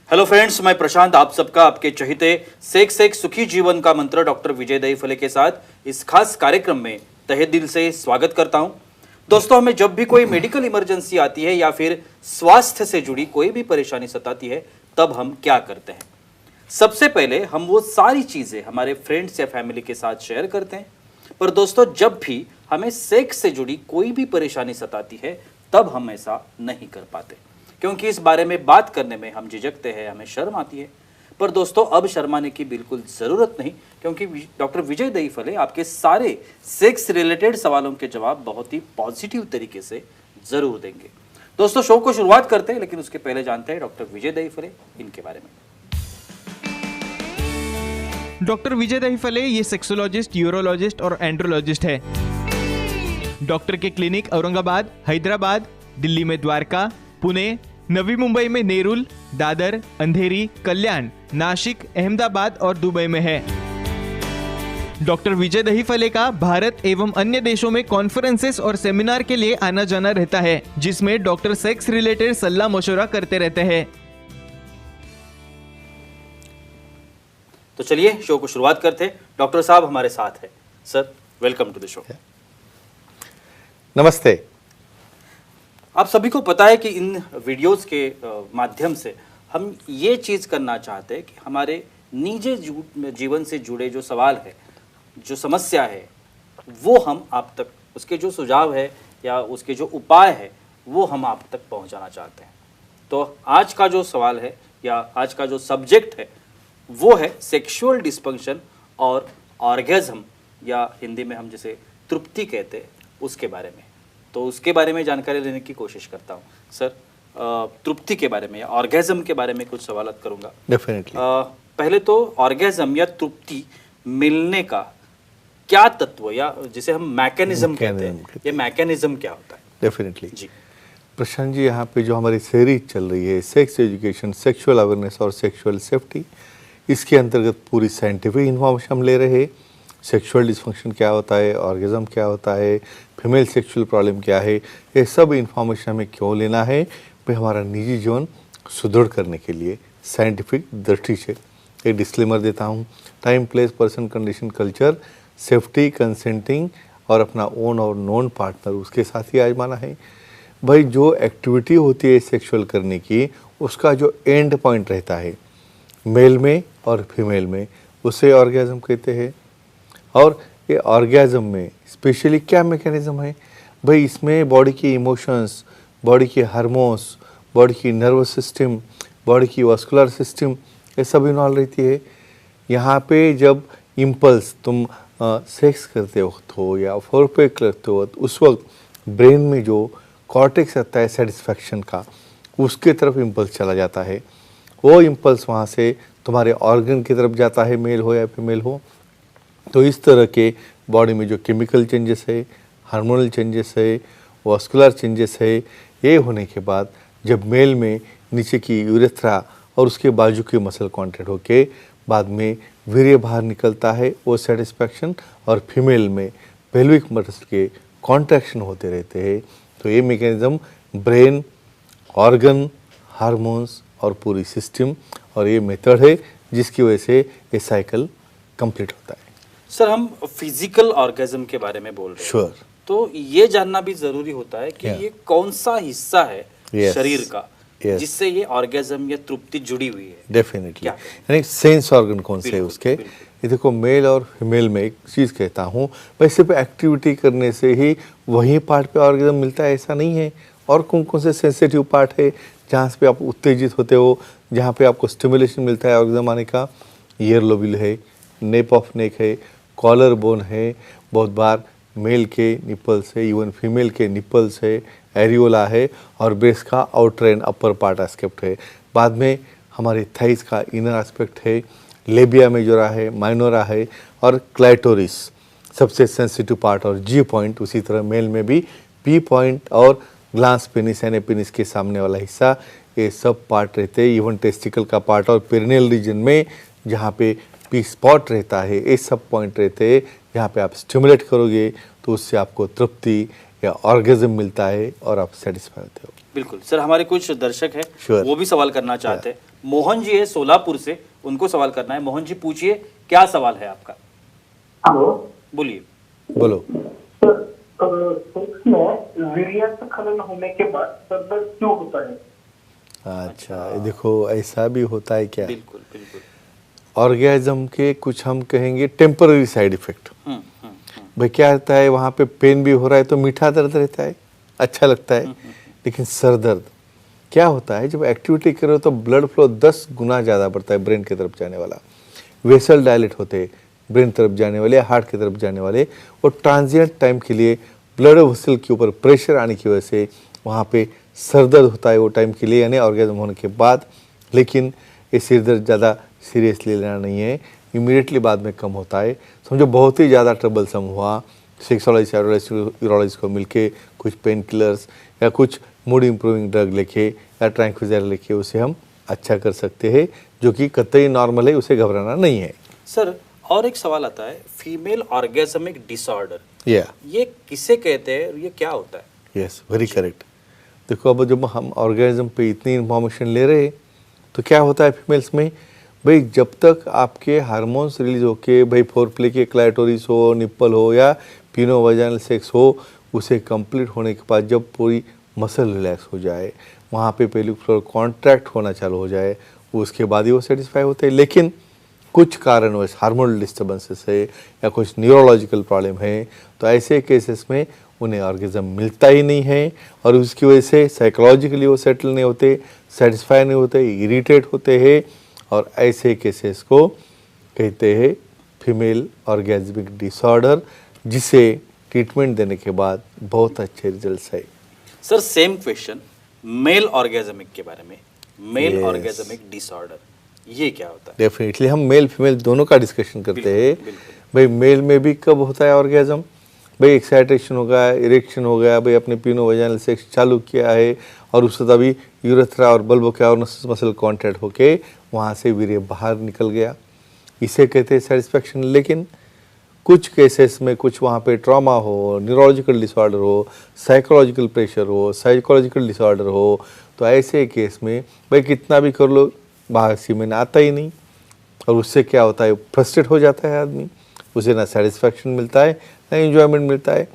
Hello friends, मैं प्रशांत आप सबका आपके चहेते सेक सेक सुखी जीवन का मंत्र डॉक्टर विजय दहीफले के साथ इस खास कार्यक्रम में तहे दिल से स्वागत करता हूं। दोस्तों, हमें जब भी कोई मेडिकल इमरजेंसी आती है या फिर स्वास्थ्य से जुड़ी कोई भी परेशानी सताती है, तब हम क्या करते हैं? सबसे पहले हम वो सारी चीजें हमारे फ्रेंड्स या फैमिली के साथ शेयर करते हैं। पर दोस्तों, जब भी हमें सेक्स से जुड़ी कोई भी परेशानी सताती है, तब हम ऐसा नहीं कर पाते, क्योंकि इस बारे में बात करने में हम झिझकते हैं, हमें शर्म आती है। पर दोस्तों, अब शर्माने की बिल्कुल ज़रूरत नहीं, क्योंकि डॉक्टर विजय दहीफले आपके सारे सेक्स रिलेटेड सवालों के जवाब बहुत ही पॉजिटिव तरीके से ज़रूर देंगे। दोस्तों, शो को शुरुआत करते हैं, लेकिन उसके पहले जानते हैं डॉक्टर विजय दहीफले इनके बारे में। डॉक्टर विजय दहीफले ये सेक्सोलॉजिस्ट, यूरोलॉजिस्ट और एंड्रोलॉजिस्ट है। डॉक्टर के क्लिनिक औरंगाबाद, हैदराबाद, दिल्ली में द्वारका, पुणे, नवी मुंबई में नेरुल, दादर, अंधेरी, कल्याण, नासिक, अहमदाबाद और दुबई में है। डॉक्टर विजय दहीफले का भारत एवं अन्य देशों में कॉन्फ्रेंसेस और सेमिनार के लिए आना जाना रहता है, जिसमें डॉक्टर सेक्स रिलेटेड सलाह मशवरा करते रहते हैं। तो चलिए शो को शुरुआत करते हैं। डॉक्टर साहब हमारे साथ है। Sir, welcome to the show. नमस्ते। आप सभी को पता है कि इन वीडियोस के माध्यम से हम ये चीज़ करना चाहते हैं कि हमारे निजी जीवन से जुड़े जो सवाल है, जो समस्या है, वो हम आप तक, उसके जो सुझाव है या उसके जो उपाय है, वो हम आप तक पहुंचाना चाहते हैं। तो आज का जो सवाल है या आज का जो सब्जेक्ट है, वो है सेक्सुअल डिस्फंक्शन और ऑर्गेज्म, या हिंदी में हम जिसे तृप्ति कहते हैं, उसके बारे में। तो उसके बारे में जानकारी लेने की कोशिश करता हूँ। सर, तृप्ति के बारे में या ऑर्गेज्म के बारे में कुछ सवाल करूँगा। डेफिनेटली। पहले तो ऑर्गेज्म या तृप्ति मिलने का क्या तत्व या जिसे हम मैकेनिज्म कहते हैं, ये मैकेनिज्म क्या होता है? डेफिनेटली जी प्रशांत जी, यहाँ पे जो हमारी सीरीज चल रही है सेक्स एजुकेशन, सेक्सुअल अवेयरनेस और सेक्सुअल सेफ्टी, इसके अंतर्गत पूरी साइंटिफिक इन्फॉर्मेशन हम ले रहे हैं। सेक्सुअल डिस्फंक्शन क्या होता है, ऑर्गेज्म क्या होता है, फीमेल सेक्सुअल प्रॉब्लम क्या है, ये सब इन्फॉर्मेशन हमें क्यों लेना है, भाई हमारा निजी जीवन सुदृढ़ करने के लिए साइंटिफिक दृष्टि से। एक डिस्क्लेमर देता हूँ, time, place, person, condition, culture, safety, consenting और अपना ओन और नॉन पार्टनर, उसके साथ ही आजमाना है। भाई जो एक्टिविटी होती है सेक्सुअल करने की, उसका जो एंड पॉइंट रहता है मेल में और फीमेल में, उसे ऑर्गेज्म कहते हैं। और ये ऑर्गेज्म में स्पेशली क्या मैकेनिज्म है भाई, इसमें बॉडी की इमोशंस, बॉडी के हार्मोन्स, बॉडी की नर्वस सिस्टम, बॉडी की वास्कुलर सिस्टम, ये सब इन्वॉल्व रहती है। यहाँ पे जब इम्पल्स तुम सेक्स करते वक्त हो या फोरप्ले करते हो, उस वक्त ब्रेन में जो कॉर्टेक्स आता है सेटिस्फैक्शन का, उसके तरफ इम्पल्स चला जाता है। वो इम्पल्स वहाँ से तुम्हारे ऑर्गन की तरफ जाता है, मेल हो या फीमेल हो। तो इस तरह के बॉडी में जो केमिकल चेंजेस है, हार्मोनल चेंजेस है, वास्कुलर चेंजेस है, ये होने के बाद जब मेल में नीचे की यूरेथ्रा और उसके बाजू के मसल कॉन्ट्रैक्ट होके बाद में वीर्य बाहर निकलता है, वो सेटिस्फैक्शन, और फीमेल में पेल्विक मसल के कॉन्ट्रैक्शन होते रहते हैं। तो ये मैकेनिज्म ब्रेन, ऑर्गन, हार्मोन्स और पूरी सिस्टम, और ये मेथड है जिसकी वजह से ये साइकिल कंप्लीट होता है। सर, हम फिजिकल ऑर्गेज्म के बारे में बोल रहे हैं। Sure. तो ये जानना भी जरूरी होता है कि ये कौन सा हिस्सा है शरीर का जिससे ये ऑर्गेज्म या तृप्ति जुड़ी हुई है। डेफिनेटली, यानी सेंस ऑर्गन कौन से है उसके। ये देखो, मेल और फीमेल में एक चीज़ कहता हूँ, भाई सिर्फ एक्टिविटी करने से ही वही पार्ट पे ऑर्गेज्म मिलता है ऐसा नहीं है। और कौन कौन से सेंसिटिव पार्ट है जहाँ पे आप उत्तेजित होते हो, जहाँ पे आपको स्टिमुलेशन मिलता है ऑर्गेज्म आने का? ईयर लोब्यूल है, नेप ऑफ नेक है, कॉलर बोन है, बहुत बार मेल के निपल्स है, इवन फीमेल के निपल्स है, एरियोला है, और ब्रेस्ट का outer and upper part aspect है। बाद में हमारे थाइस का इनर एस्पेक्ट है, लेबिया मेजोरा है, माइनोरा है, और क्लाइटोरिस सबसे सेंसिटिव पार्ट, और जी पॉइंट। उसी तरह मेल में भी पी पॉइंट और ग्लांस पेनिस यानी पेनिस के सामने वाला हिस्सा, ये सब पार्ट रहते हैं। इवन टेस्टिकल का पार्ट और पेरिनियल रीजन में जहाँ पे पी स्पॉट रहता है, ये सब पॉइंट रहते हैं। जहाँ पे आप स्टिमुलेट करोगे तो उससे आपको तृप्ति या ऑर्गेजम मिलता है और आप सेटिस्फाई होते हो। बिल्कुल सर, हमारे कुछ दर्शक हैं Sure. वो भी सवाल करना चाहते हैं। मोहन जी है सोलापुर से, उनको सवाल करना है। मोहन जी पूछिए, क्या सवाल है आपका? हेलो, बोलिए। बोलो। सर, सेक्स में वीर्याशय खनन होने के बाद सर दर्द क्यों होता है? अच्छा, ये देखो ऐसा भी होता है क्या? बिल्कुल बिल्कुल। ऑर्गेजम के कुछ हम कहेंगे टेम्पररी साइड इफेक्ट। भाई क्या होता है, वहाँ पे पेन भी हो रहा है तो मीठा दर्द रहता है, अच्छा लगता है, लेकिन सर दर्द क्या होता है, जब एक्टिविटी करो तो ब्लड फ्लो 10 गुना ज़्यादा बढ़ता है ब्रेन की तरफ जाने वाला, वेसल डायलेट होते हैं ब्रेन तरफ जाने वाले, हार्ट की तरफ जाने वाले, और ट्रांजिएंट टाइम के लिए ब्लड वेसल के ऊपर प्रेशर आने की वजह से वहाँ पे सर दर्द होता है वो टाइम के लिए, यानी ऑर्गेजम होने के बाद। लेकिन ये सिर दर्द ज़्यादा सीरियसली लेना नहीं है, इमीडिएटली बाद में कम होता है। समझो बहुत ही ज़्यादा ट्रबलसम हुआ, सेक्सोलॉजिस्ट यूरोलॉजिस्ट को मिलके कुछ पेन किलर्स या कुछ मूड इम्प्रूविंग ड्रग लेके या ट्रैंक्विलाइजर लेके उसे हम अच्छा कर सकते हैं, जो कि कतई नॉर्मल है, उसे घबराना नहीं है। सर और एक सवाल आता है, फीमेल ऑर्गेजमिक डिसऑर्डर, ये किसे कहते हैं और ये क्या होता है? Yes, very correct. देखो अब जब हम ऑर्गेनिज्म पे इतनी इंफॉर्मेशन ले रहे हैं तो क्या होता है फीमेल्स में, भाई जब तक आपके हार्मोन्स रिलीज होके भाई फोरप्ले के क्लाइटोरिस हो, निप्पल हो या पिनो वजाइनल सेक्स हो, उसे कंप्लीट होने के बाद जब पूरी मसल रिलैक्स हो जाए, वहाँ पे पेल्विक फ्लोर कॉन्ट्रैक्ट होना चालू हो जाए, उसके बाद ही वो सेटिस्फाई होते हैं। लेकिन कुछ कारणवश हार्मोनल डिस्टर्बेंसेस है या कुछ न्यूरोलॉजिकल प्रॉब्लम है, तो ऐसे केसेस में उन्हें ऑर्गेजम मिलता ही नहीं है, और उसकी वजह से साइकोलॉजिकली वो सेटल नहीं होते, सेटिस्फाई नहीं होते, इरिटेट होते हैं, और ऐसे केसेस को कहते हैं फीमेल ऑर्गेजमिक डिसऑर्डर, जिसे ट्रीटमेंट देने के बाद बहुत अच्छे रिजल्ट्स है। Sir same question male orgasmic के बारे में, मेल Yes. ऑर्गेजमिक डिसऑर्डर, ये क्या होता है? डेफिनेटली हम मेल फीमेल दोनों का डिस्कशन करते हैं। बिल्कुल। भाई मेल में भी कब होता है ऑर्गेजम, भाई एक्साइटेशन हो गया, इरेक्शन हो गया, भाई अपने पिनो वजाइनल सेक्स चालू किया है और उससे तभी यूरेथ्रा और बल्ब क्या और मसल कॉन्ट्रैक्ट होके वहाँ से वीर्य बाहर निकल गया, इसे कहते हैं सेटिस्फैक्शन। लेकिन कुछ केसेस में कुछ वहाँ पे ट्रॉमा हो, न्यूरोलॉजिकल डिसऑर्डर हो, साइकोलॉजिकल प्रेशर हो, साइकोलॉजिकल डिसऑर्डर हो, तो ऐसे केस में भाई कितना भी कर लो बाहर सीमेन आता ही नहीं, और उससे क्या होता है, फ्रस्ट्रेट हो जाता है आदमी, उसे ना सेटिस्फैक्शन मिलता है ना एंजॉयमेंट मिलता है।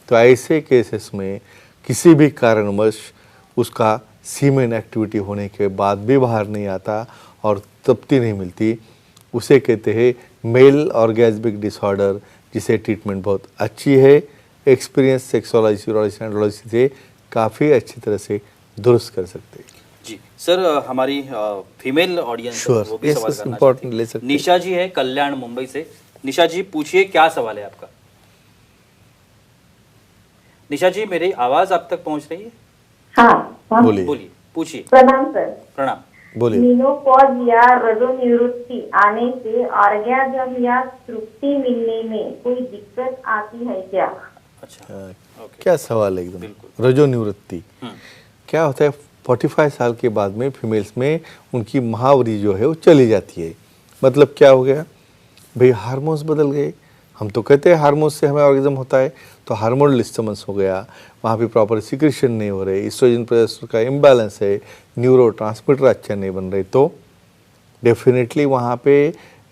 तो ऐसे केसेस में किसी भी कारणवश उसका सीमेन एक्टिविटी होने के बाद भी बाहर नहीं आता और तृप्ति नहीं मिलती, उसे कहते हैं मेल ऑर्गेजमिक डिसऑर्डर, जिसे ट्रीटमेंट बहुत अच्छी है, एक्सपीरियंस सेक्सोलॉजिस्ट यूरोलॉजिस्ट एंड्रोलॉजिस्ट से काफ़ी अच्छी तरह से दुरुस्त कर सकते हैं। जी सर, हमारी फीमेल ऑडियंस Sure. वो भी Yes, सवाल yes, करना important चाहती ले है। सकते हैं। निशा जी है कल्याण मुंबई से। निशा जी पूछिए, क्या सवाल है आपका? निशा जी, मेरी आवाज आप तक पहुंच रही है? हाँ, बोलिए बोलिए, पूछिए। प्रणाम सर। प्रणाम। बोलिए। मेनोपॉज या रजोनिवृत्ति आने से ऑर्गेजम या तृप्ति मिलने में कोई दिक्कत आती है क्या? अच्छा, ओके। क्या सवाल है एकदम। बिल्कुल। रजो निवृत्ति हम्म, क्या होता है, 45 साल के बाद में फीमेल्स में उनकी महावरी जो है वो चली जाती है। मतलब क्या हो गया भाई, हार्मोन्स बदल गए। हम तो कहते हैं हार्मोन्स से हमें ऑर्गेजम होता है, तो हार्मोनल डिस्टर्बेंस हो गया, वहाँ पे प्रॉपर सिक्रेशन नहीं हो रहे, एस्ट्रोजन प्रोजेस्टेरोन का इम्बैलेंस है, न्यूरोट्रांसमीटर अच्छे नहीं बन रहे, तो डेफिनेटली वहाँ पे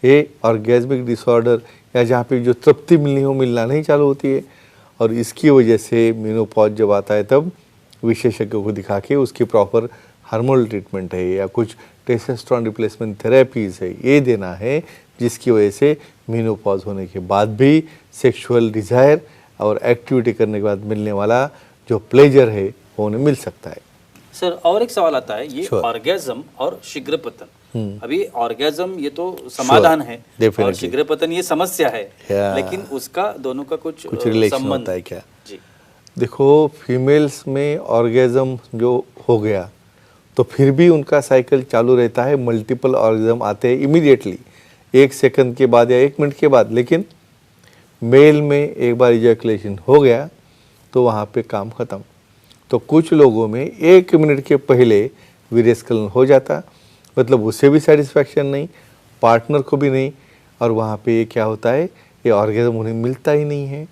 ये ऑर्गेजमिक डिसऑर्डर या जहाँ पे जो तृप्ति मिलनी हो मिलना नहीं चालू होती है, और इसकी वजह से मेनोपॉज जब आता है तब विशेषज्ञों को दिखा के उसकी प्रॉपर हार्मोनल ट्रीटमेंट है या कुछ टेस्टोस्टेरोन रिप्लेसमेंट थेरेपीज है, ये देना है, जिसकी वजह से मेनोपॉज होने के बाद भी सेक्सुअल डिज़ायर और एक्टिविटी करने के बाद मिलने वाला जो प्लेजर है वो उन्हें मिल सकता है। सर और एक सवाल आता है, ये Sure. ऑर्गेजम और शीघ्रपतन, अभी ऑर्गेजम ये तो समाधान है और definitely. शीघ्रपतन ये समस्या है, Yeah. लेकिन उसका दोनों का कुछ रिलेशन संबंध होता है क्या? जी। देखो फीमेल्स में ऑर्गेजम जो हो गया तो फिर भी उनका साइकिल चालू रहता है, मल्टीपल ऑर्गेजम आते हैं इमीडिएटली, 1 सेकंड के बाद या 1 मिनट के बाद। लेकिन मेल में एक बार इजैकुलेशन हो गया तो वहाँ पे काम ख़त्म। तो कुछ लोगों में 1 मिनट के पहले वीर्यस्खलन हो जाता, मतलब उसे भी सेटिस्फैक्शन नहीं, पार्टनर को भी नहीं, और वहाँ पे ये क्या होता है, ये ऑर्गेजम उन्हें मिलता ही नहीं है।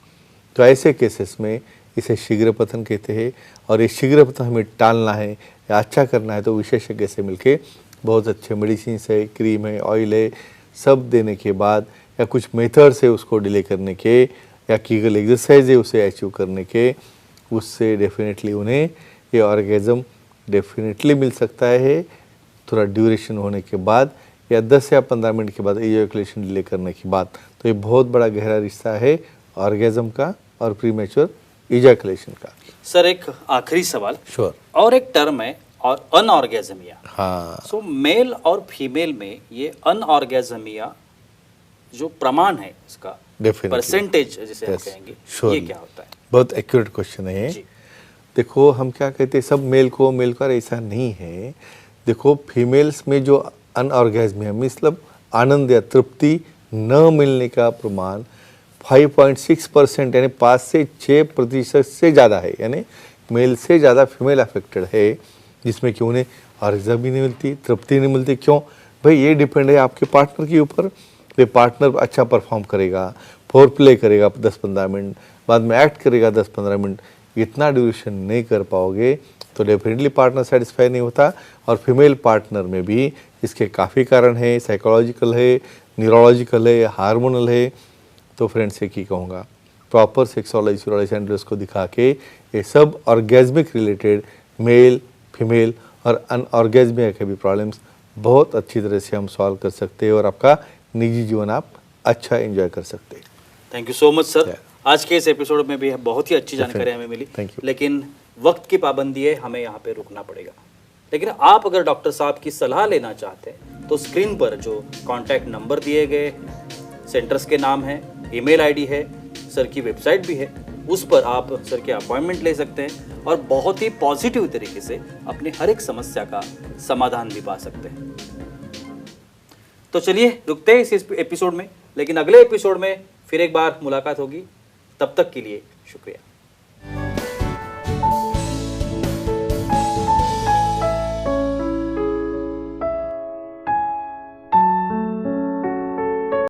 तो ऐसे केसेस में इसे शीघ्रपतन कहते हैं। और ये शीघ्रपतन हमें टालना है या अच्छा करना है तो विशेषज्ञ से मिलके बहुत अच्छे मेडिसिन है, क्रीम है, ऑयल है, सब देने के बाद या कुछ मेथड्स है उसको डिले करने के या कीगल एक्सरसाइज है उसे अचीव करने के, उससे डेफिनेटली उन्हें ये ऑर्गेज़म डेफिनेटली मिल सकता है थोड़ा ड्यूरेशन होने के बाद या 10 या 15 मिनट के बाद इजैकुलेशन डिले करने के बाद। तो ये बहुत बड़ा गहरा रिश्ता है ऑर्गेज़म का और प्रीमेच्योर इजैकुलेशन का। सर एक आखिरी सवाल, श्योर। और एक टर्म है और अनऑर्गेजमिया। हाँ, सो मेल और फीमेल में ये अनऑर्गेजमिया जो प्रमाण है इसका Definitely. परसेंटेज जिसे हम Yes, कहेंगे surely. ये क्या होता है? बहुत एक्यूरेट क्वेश्चन है। जी। देखो हम क्या कहते हैं सब मेल को ऐसा नहीं है। देखो फीमेल्स में जो अनऑर्गेजमिया मतलब आनंद या तृप्ति न मिलने का प्रमाण 5.6% यानी 5 से 6% से ज़्यादा है, यानी मेल से ज़्यादा फीमेल अफेक्टेड है, जिसमें कि उन्हें ऑर्गेज़म भी नहीं मिलती, तृप्ति नहीं मिलती। क्यों भाई? ये डिपेंड है आपके पार्टनर के ऊपर। ये पार्टनर अच्छा परफॉर्म करेगा, फोर प्ले करेगा 10-15 मिनट, बाद में एक्ट करेगा 10-15 मिनट, इतना ड्यूरेशन नहीं कर पाओगे तो डेफिनेटली पार्टनर सेटिस्फाई नहीं होता। और फीमेल पार्टनर में भी इसके काफ़ी कारण है, साइकोलॉजिकल है, न्यूरोलॉजिकल है, हार्मोनल है। तो फ्रेंड्स एक ही कहूँगा, प्रॉपर सेक्सोलॉजी यूरोलॉजी सेंटर्स को दिखा के ये सब ऑर्गेजमिक रिलेटेड मेल, फीमेल और अनऑर्गेजमिया के भी प्रॉब्लम्स बहुत अच्छी तरह से हम सॉल्व कर सकते हैं और आपका निजी जीवन आप अच्छा एंजॉय कर सकते हैं। Thank you so much sir. आज के इस एपिसोड में भी बहुत ही अच्छी जानकारी हमें मिली। Thank you. लेकिन वक्त की पाबंदी है, हमें यहाँ पे रुकना पड़ेगा। लेकिन आप अगर डॉक्टर साहब की सलाह लेना चाहते हैं तो स्क्रीन पर जो कॉन्टैक्ट नंबर दिए गए, सेंटर्स के नाम है, ईमेल आईडी है, सर की वेबसाइट भी है, उस पर आप सर के अपॉइंटमेंट ले सकते हैं और बहुत ही पॉजिटिव तरीके से अपनी हर एक समस्या का समाधान भी पा सकते हैं। तो चलिए रुकते हैं इस एपिसोड में, लेकिन अगले एपिसोड में फिर एक बार मुलाकात होगी। तब तक के लिए शुक्रिया।